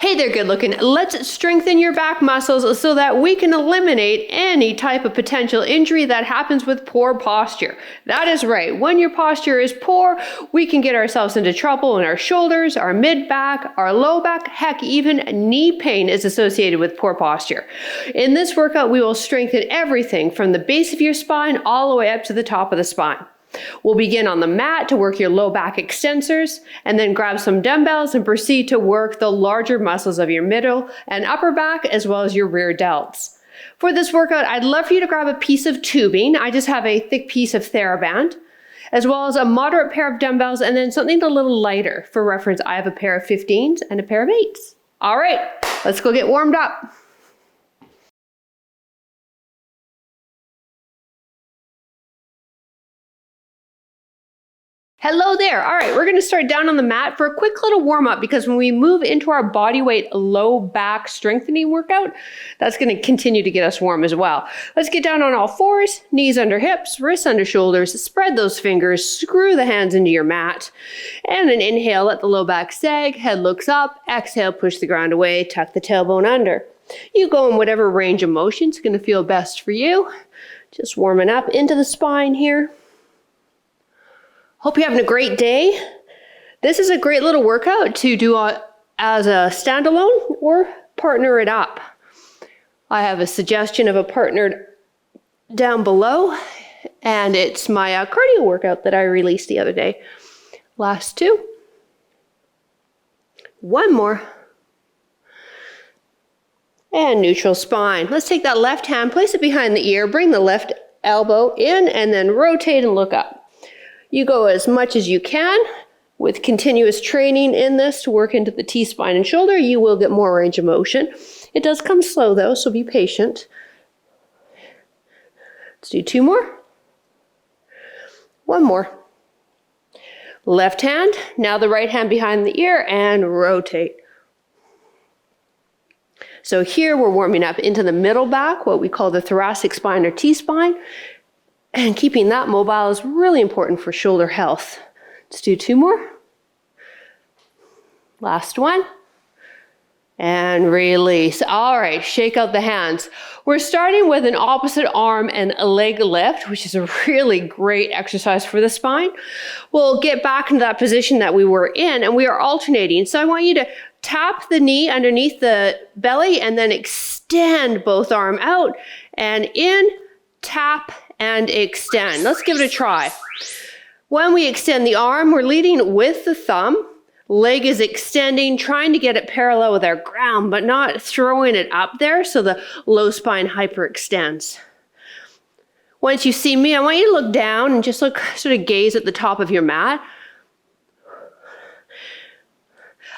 Hey there, good looking. Let's strengthen your back muscles so that we can eliminate any type of potential injury that happens with poor posture. That is right. When your posture is poor, we can get ourselves into trouble in our shoulders, our mid-back, our low back, heck, even knee pain is associated with poor posture. In this workout, we will strengthen everything from the base of your spine all the way up to the top of the spine. We'll begin on the mat to work your low back extensors, and then grab some dumbbells and proceed to work the larger muscles of your middle and upper back, as well as your rear delts. For this workout, I'd love for you to grab a piece of tubing. I just have a thick piece of TheraBand, as well as a moderate pair of dumbbells, and then something a little lighter. For reference, I have a pair of 15s and a pair of 8s. All right, let's go get warmed up. Hello there. All right, we're going to start down on the mat for a quick little warm up, because when we move into our body weight low back strengthening workout, that's going to continue to get us warm as well. Let's get down on all fours, knees under hips, wrists under shoulders, spread those fingers, screw the hands into your mat, and an inhale, let the low back sag, head looks up, exhale, push the ground away, tuck the tailbone under. You go in whatever range of motion is going to feel best for you. Just warming up into the spine here. Hope you're having a great day. This is a great little workout to do as a standalone or partner it up. I have a suggestion of a partnered down below, and it's my cardio workout that I released the other day. Last two. One more. And neutral spine. Let's take that left hand, place it behind the ear, bring the left elbow in, and then rotate and look up. You go as much as you can. With continuous training in this to work into the T-spine and shoulder, you will get more range of motion. It does come slow though, so be patient. Let's do two more. One more. Left hand, now the right hand behind the ear, and rotate. So here we're warming up into the middle back, what we call the thoracic spine or T-spine. And keeping that mobile is really important for shoulder health. Let's do two more. Last one. And release. All right, shake out the hands. We're starting with an opposite arm and a leg lift, which is a really great exercise for the spine. We'll get back into that position that we were in, and we are alternating. So I want you to tap the knee underneath the belly and then extend both arms out and in, tap, and extend. Let's give it a try. When we extend the arm, we're leading with the thumb. Leg is extending, trying to get it parallel with our ground, but not throwing it up there so the low spine hyperextends. Once you see me, I want you to look down and just look, sort of gaze at the top of your mat.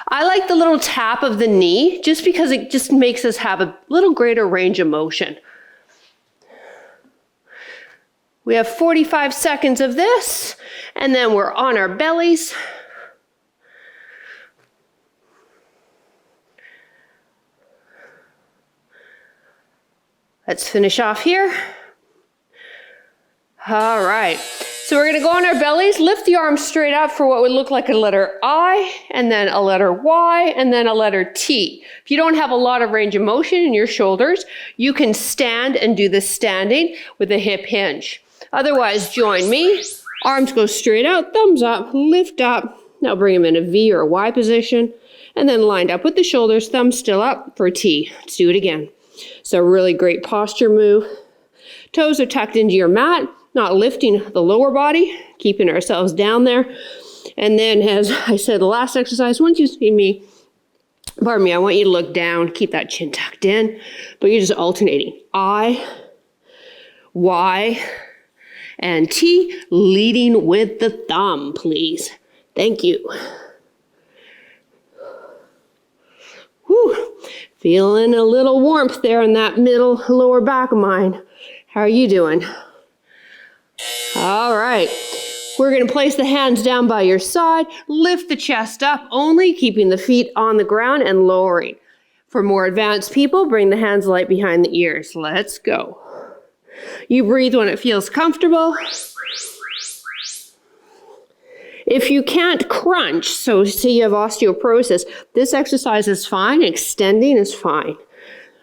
I like the little tap of the knee just because it just makes us have a little greater range of motion. We have 45 seconds of this, and then we're on our bellies. Let's finish off here. All right, so we're gonna go on our bellies, lift the arms straight up for what would look like a letter I, and then a letter Y, and then a letter T. If you don't have a lot of range of motion in your shoulders, you can stand and do this standing with a hip hinge. Otherwise, join me. Arms go straight out, thumbs up, lift up. Now bring them in a V or a Y position, and then lined up with the shoulders, thumbs still up for T. Let's do it again. So really great posture move. Toes are tucked into your mat, not lifting the lower body, keeping ourselves down there. And then, as I said, the last exercise, once you see me, pardon me, I want you to look down, keep that chin tucked in, but you're just alternating. I, Y, and T, leading with the thumb, please. Thank you. Whew. Feeling a little warmth there in that middle lower back of mine. How are you doing? All right. We're going to place the hands down by your side, lift the chest up, only keeping the feet on the ground and lowering. For more advanced people, bring the hands light behind the ears. Let's go. You breathe when it feels comfortable. If you can't crunch, so say you have osteoporosis, this exercise is fine. Extending is fine.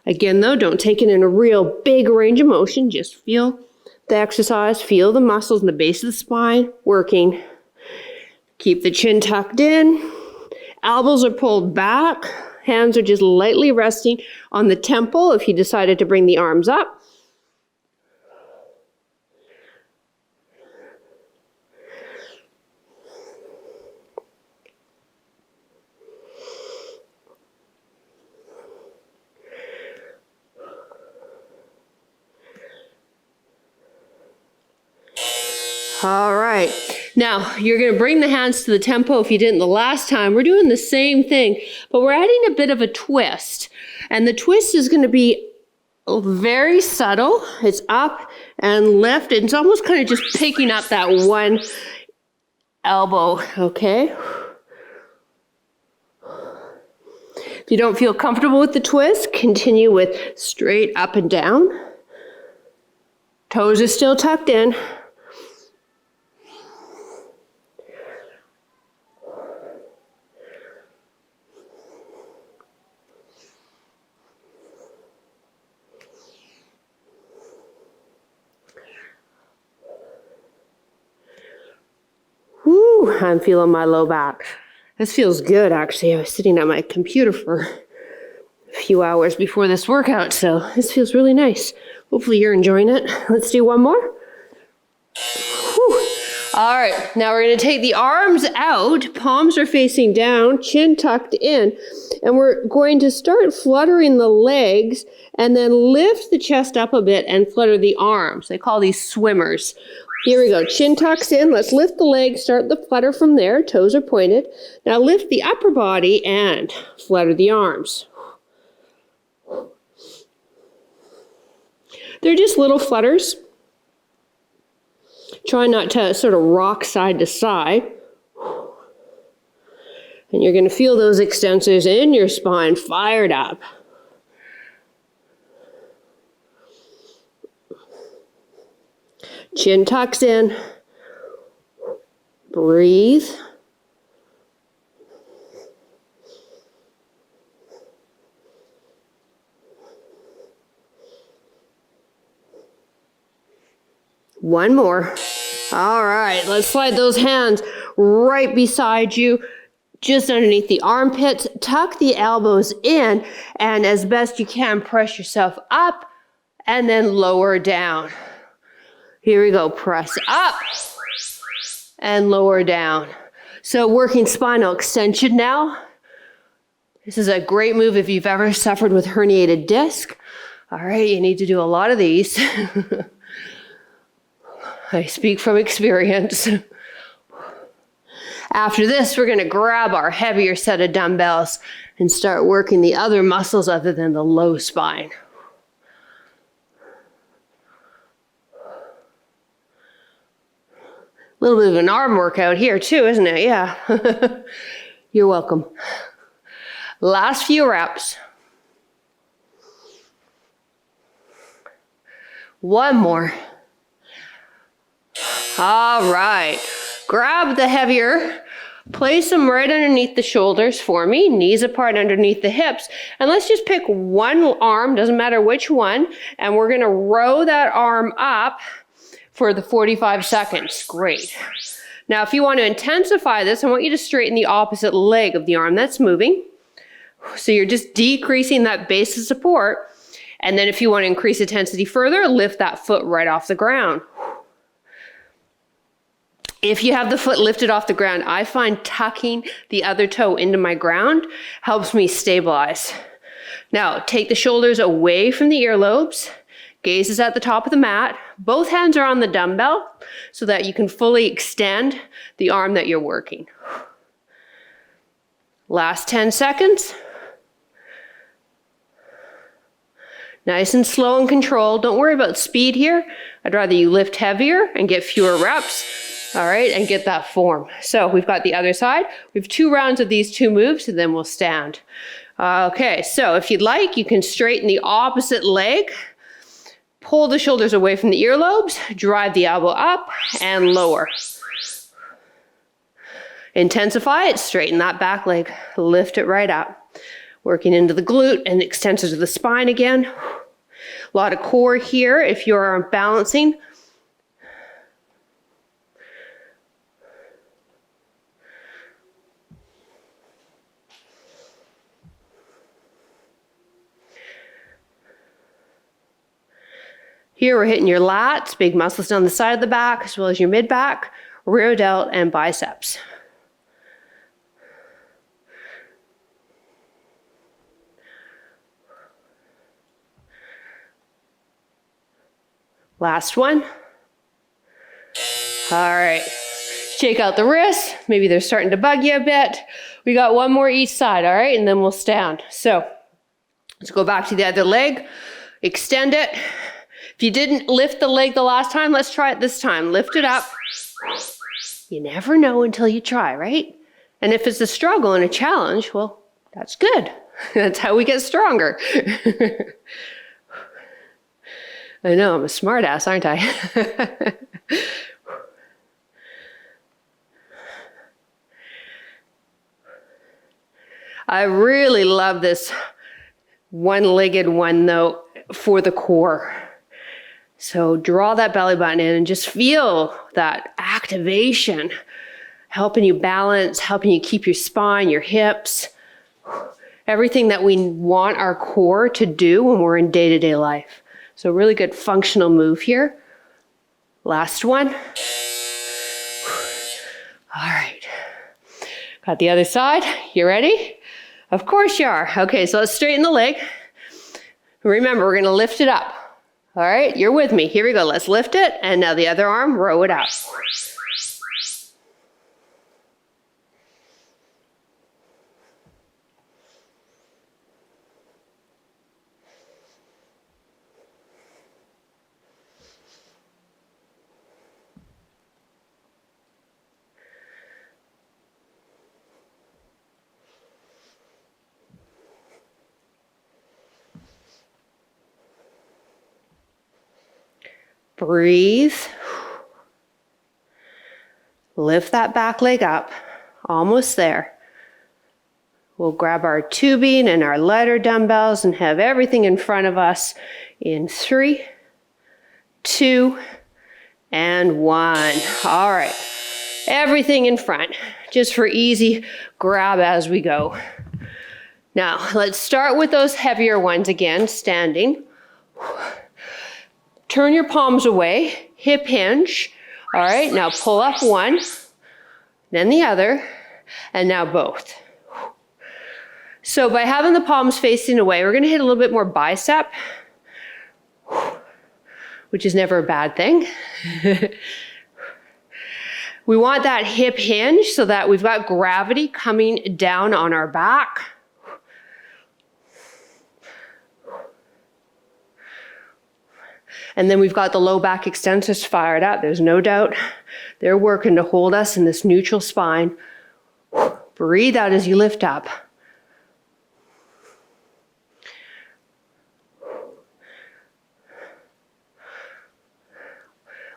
Again, though, don't take it in a real big range of motion. Just feel the exercise, feel the muscles in the base of the spine working. Keep the chin tucked in. Elbows are pulled back. Hands are just lightly resting on the temple if you decided to bring the arms up. All right. Now, you're going to bring the hands to the tempo if you didn't the last time. We're doing the same thing, but we're adding a bit of a twist. And the twist is going to be very subtle. It's up and lift. It's almost kind of just picking up that one elbow, okay? If you don't feel comfortable with the twist, continue with straight up and down. Toes are still tucked in. Woo, I'm feeling my low back. This feels good, actually. I was sitting at my computer for a few hours before this workout, so this feels really nice. Hopefully you're enjoying it. Let's do one more. Whew. All right, now we're going to take the arms out. Palms are facing down, chin tucked in, and we're going to start fluttering the legs and then lift the chest up a bit and flutter the arms. They call these swimmers. Here we go. Chin tucks in. Let's lift the legs. Start the flutter from there. Toes are pointed. Now lift the upper body and flutter the arms. They're just little flutters. Try not to sort of rock side to side. And you're going to feel those extensors in your spine fired up. Chin tucks in. Breathe. One more. All right, let's slide those hands right beside you, just underneath the armpits. Tuck the elbows in, and as best you can, press yourself up and then lower down. Here we go. Press up and lower down. So working spinal extension now. This is a great move if you've ever suffered with herniated disc. All right, you need to do a lot of these. I speak from experience. After this, we're going to grab our heavier set of dumbbells and start working the other muscles other than the low spine. A little bit of an arm workout here too, isn't it? Yeah. You're welcome. Last few reps. One more. All right. Grab the heavier. Place them right underneath the shoulders for me. Knees apart underneath the hips. And let's just pick one arm, doesn't matter which one. And we're going to row that arm up for the 45 seconds. Great. Now, if you want to intensify this, I want you to straighten the opposite leg of the arm that's moving. So you're just decreasing that base of support. And then if you want to increase intensity further, lift that foot right off the ground. If you have the foot lifted off the ground, I find tucking the other toe into my ground helps me stabilize. Now, take the shoulders away from the earlobes. Gaze is at the top of the mat. Both hands are on the dumbbell so that you can fully extend the arm that you're working. Last 10 seconds. Nice and slow and controlled. Don't worry about speed here. I'd rather you lift heavier and get fewer reps. All right, and get that form. So we've got the other side. We have 2 rounds of these 2 moves, and then we'll stand. Okay, so if you'd like, you can straighten the opposite leg. Pull the shoulders away from the earlobes. Drive the elbow up and lower. Intensify it, straighten that back leg, lift it right up. Working into the glute and extensors of the spine again. A lot of core here if you're balancing. Here we're hitting your lats, big muscles down the side of the back, as well as your mid-back, rear delt, and biceps. Last one. All right. Shake out the wrists. Maybe they're starting to bug you a bit. We got one more each side, all right? And then we'll stand. So let's go back to the other leg. Extend it. If you didn't lift the leg the last time, let's try it this time. Lift it up. You never know until you try, right? And if it's a struggle and a challenge, well, that's good. That's how we get stronger. I know, I'm a smart ass, aren't I? I really love this one-legged one though for the core. So draw that belly button in and just feel that activation, helping you balance, helping you keep your spine, your hips, everything that we want our core to do when we're in day-to-day life. So really good functional move here. Last one. All right. Got the other side. You ready? Of course you are. Okay, so let's straighten the leg. Remember, we're going to lift it up. All right, you're with me. Here we go. Let's lift it. And now the other arm, row it up. Breathe. Lift that back leg up. Almost there. We'll grab our tubing and our lighter dumbbells and have everything in front of us in 3, 2, and 1. All right. Everything in front, just for easy grab as we go. Now, let's start with those heavier ones again, standing. Turn your palms away, hip hinge. All right, now pull up one, then the other, and now both. So by having the palms facing away, we're gonna hit a little bit more bicep, which is never a bad thing. We want that hip hinge so that we've got gravity coming down on our back. And then we've got the low back extensors fired up. There's no doubt they're working to hold us in this neutral spine. Breathe out as you lift up.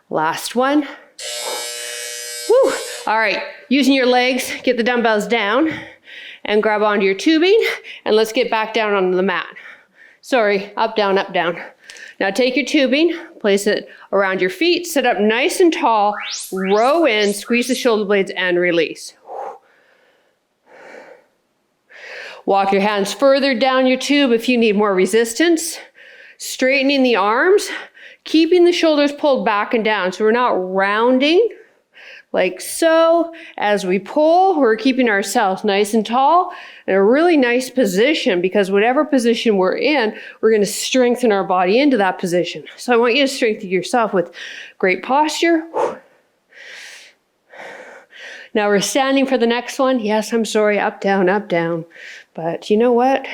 Last one. Woo. All right, using your legs, get the dumbbells down and grab onto your tubing, and let's get back down onto the mat. Sorry, up, down, up, down. Now take your tubing, place it around your feet, sit up nice and tall, row in, squeeze the shoulder blades and release. Walk your hands further down your tube if you need more resistance. Straightening the arms, keeping the shoulders pulled back and down so we're not rounding like so. As we pull, we're keeping ourselves nice and tall in a really nice position, because whatever position we're in, we're going to strengthen our body into that position. So I want you to strengthen yourself with great posture. Now we're standing for the next one. Yes, I'm sorry, up, down. But you know what?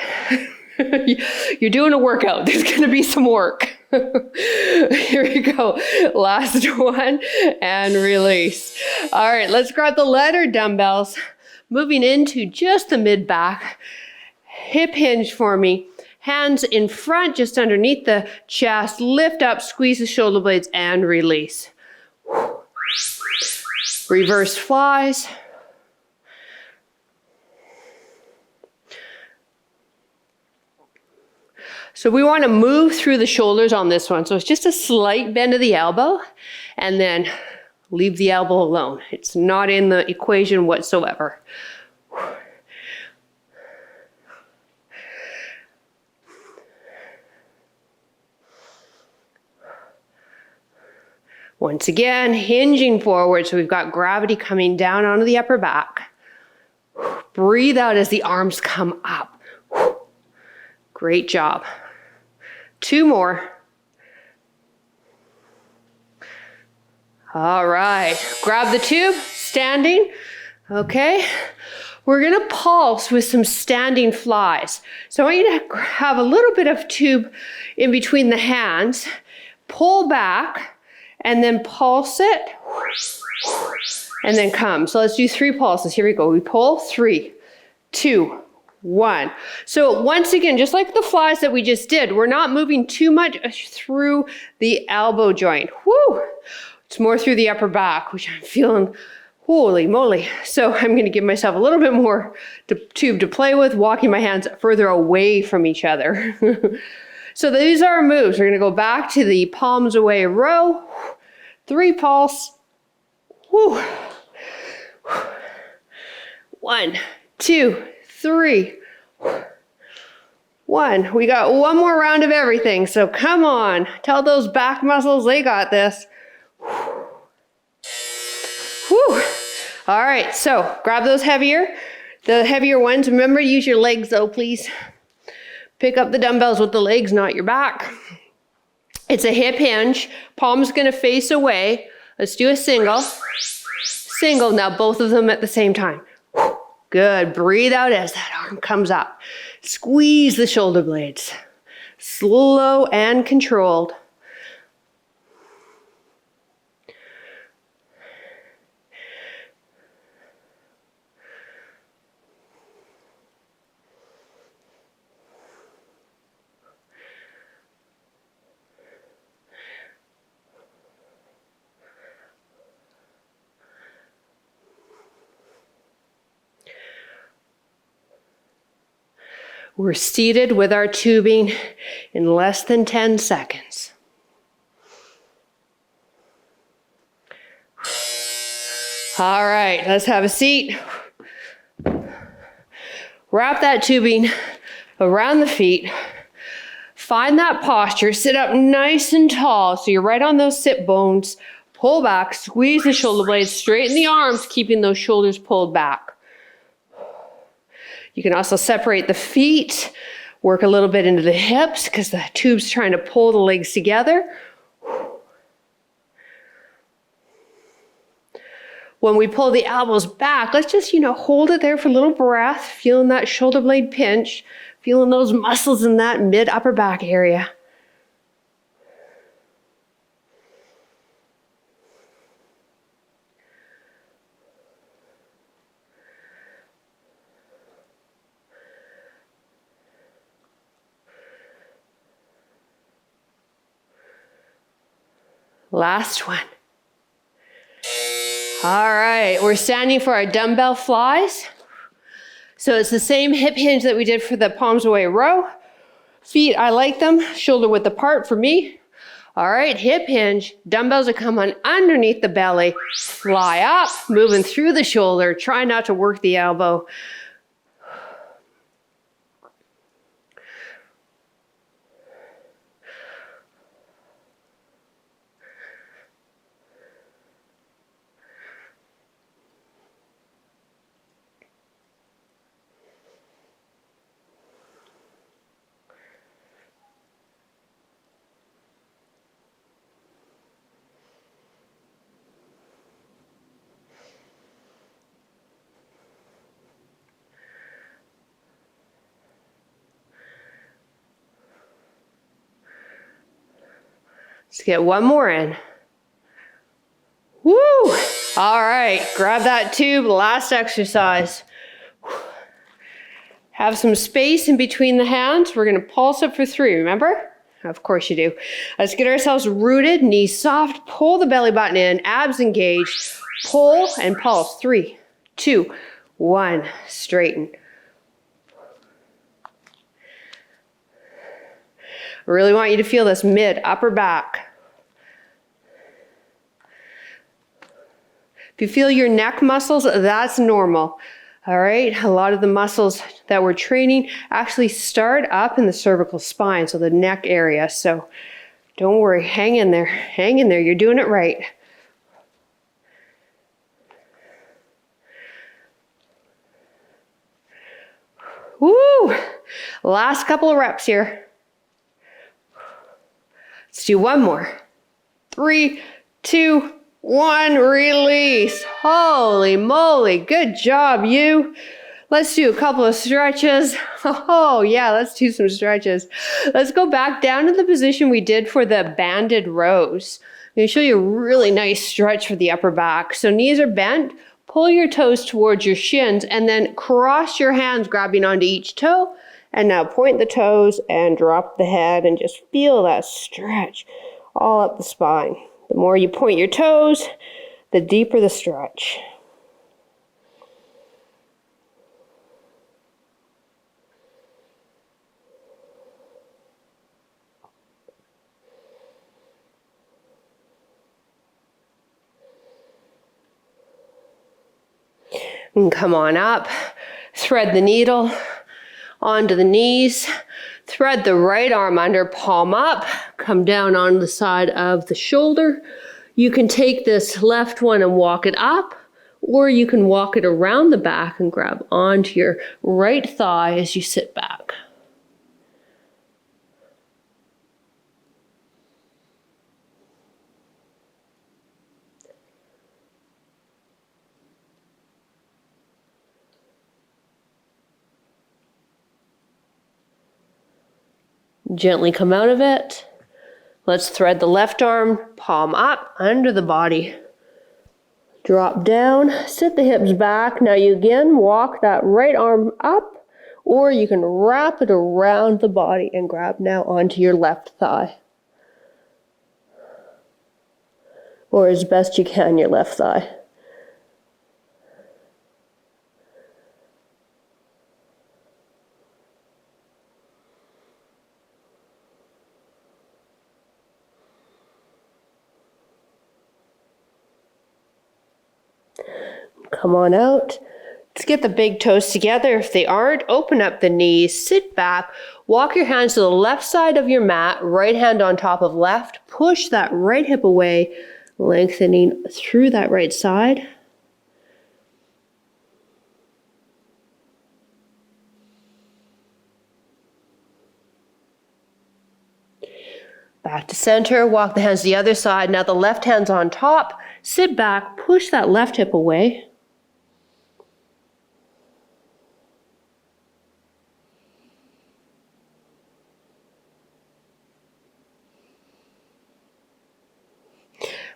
You're doing a workout. There's going to be some work. Here we go. Last one and release. All right, let's grab the lighter dumbbells. Moving into just the mid back. Hip hinge for me. Hands in front, just underneath the chest. Lift up, squeeze the shoulder blades and release. Reverse flies. So we want to move through the shoulders on this one. So it's just a slight bend of the elbow and then leave the elbow alone. It's not in the equation whatsoever. Once again, hinging forward, so we've got gravity coming down onto the upper back. Breathe out as the arms come up. Great job. 2 more. All right, grab the tube, standing. Okay, we're gonna pulse with some standing flies. So I want you to have a little bit of tube in between the hands, pull back, and then pulse it, and then come. So let's do 3 pulses. Here we go. We pull, 3, 2, 1. So once again, just like the flies that we just did, we're not moving too much through the elbow joint. Woo! It's more through the upper back, which I'm feeling, holy moly. So I'm gonna give myself a little bit more tube to play with, walking my hands further away from each other. So these are our moves. We're gonna go back to the palms away row. 3 pulse. Woo. 1, 2, 3. 1. We got 1 more round of everything. So come on. Tell those back muscles they got this. Whew. All right, so grab those the heavier ones. Remember, use your legs though, please. Pick up the dumbbells with the legs, not your back. It's a hip hinge. Palm's gonna face away. Let's do a single. Single, now both of them at the same time. Good, breathe out as that arm comes up. Squeeze the shoulder blades. Slow and controlled. We're seated with our tubing in less than 10 seconds. All right, let's have a seat. Wrap that tubing around the feet. Find that posture. Sit up nice and tall so you're right on those sit bones. Pull back, squeeze the shoulder blades, straighten the arms, keeping those shoulders pulled back. You can also separate the feet, work a little bit into the hips because the tube's trying to pull the legs together. When we pull the elbows back, let's just, hold it there for a little breath, feeling that shoulder blade pinch, feeling those muscles in that mid upper back area. Last one. All right, we're standing for our dumbbell flies. So it's the same hip hinge that we did for the palms away row. Feet, I like them, shoulder width apart for me. All right, hip hinge, dumbbells that come on underneath the belly, fly up, moving through the shoulder, try not to work the elbow. Let's get 1 more in. Woo! All right, grab that tube, last exercise. Have some space in between the hands. We're gonna pulse up for 3, remember? Of course you do. Let's get ourselves rooted, knees soft, pull the belly button in, abs engaged, pull and pulse. 3, 2, 1, straighten. I really want you to feel this mid, upper back. If you feel your neck muscles, that's normal. All right, a lot of the muscles that we're training actually start up in the cervical spine, so the neck area. So don't worry, hang in there, you're doing it right. Woo! Last couple of reps here. Let's do one more. 3, 2, 1, release. Holy moly, good job, you. Let's do a couple of stretches. Oh yeah, let's do some stretches. Let's go back down to the position we did for the banded rows. I'm going to show you a really nice stretch for the upper back. So knees are bent, pull your toes towards your shins, and then cross your hands, grabbing onto each toe. And now point the toes and drop the head and just feel that stretch all up the spine. The more you point your toes, the deeper the stretch. And come on up, thread the needle onto the knees, thread the right arm under, palm up, come down on the side of the shoulder. You can take this left one and walk it up, or you can walk it around the back and grab onto your right thigh as you sit back. Gently come out of it. Let's thread the left arm, palm up, under the body. Drop down, sit the hips back. Now you again walk that right arm up, or you can wrap it around the body and grab now onto your left thigh. Or as best you can, your left thigh. Come on out. Let's get the big toes together. If they aren't, open up the knees, sit back, walk your hands to the left side of your mat, right hand on top of left, push that right hip away, lengthening through that right side. Back to center, walk the hands to the other side. Now the left hand's on top, sit back, push that left hip away.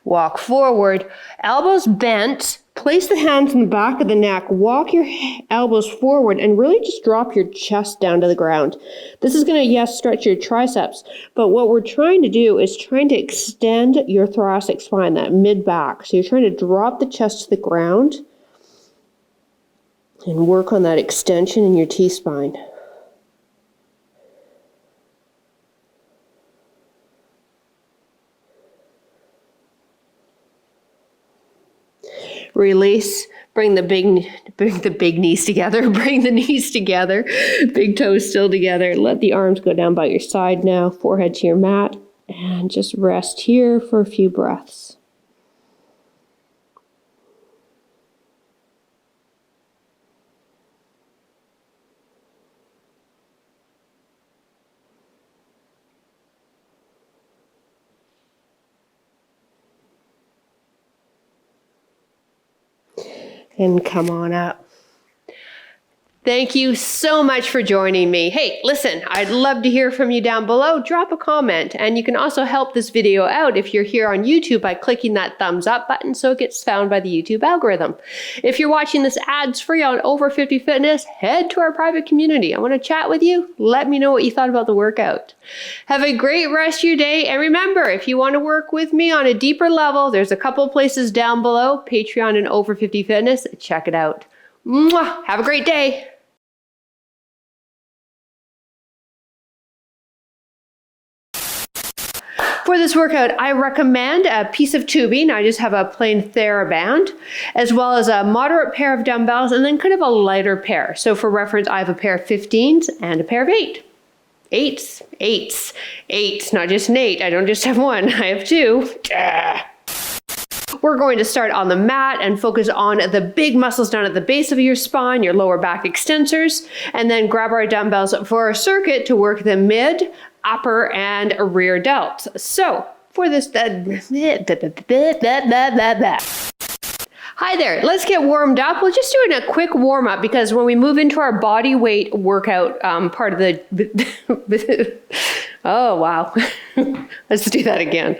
Walk forward, elbows bent, place the hands in the back of the neck, walk your elbows forward and really just drop your chest down to the ground. This is going to, yes, stretch your triceps, but what we're trying to do is trying to extend your thoracic spine, that mid-back. So you're trying to drop the chest to the ground and work on that extension in your T-spine. Release, bring the knees together, bring the knees together, big toes still together. Let the arms go down by your side now, forehead to your mat, and just rest here for a few breaths. And come on up. Thank you so much for joining me. Hey, listen, I'd love to hear from you down below. Drop a comment, and you can also help this video out if you're here on YouTube by clicking that thumbs up button so it gets found by the YouTube algorithm. If you're watching this ads-free on Over 50 Fitness, head to our private community. I want to chat with you. Let me know what you thought about the workout. Have a great rest of your day, and remember, if you want to work with me on a deeper level, there's a couple of places down below, Patreon and Over 50 Fitness. Check it out. Mwah! Have a great day. For this workout, I recommend a piece of tubing. I just have a plain TheraBand, as well as a moderate pair of dumbbells, and then kind of a lighter pair. So for reference, I have a pair of 15s and a pair of 8. Eights, not just an 8. I don't just have one, I have 2. We're going to start on the mat and focus on the big muscles down at the base of your spine, your lower back extensors, and then grab our dumbbells for a circuit to work the mid, upper, and rear delts. So for this, hi there, let's get warmed up. We're just doing a quick warm up because when we move into our body weight workout part of the, oh wow, let's do that again.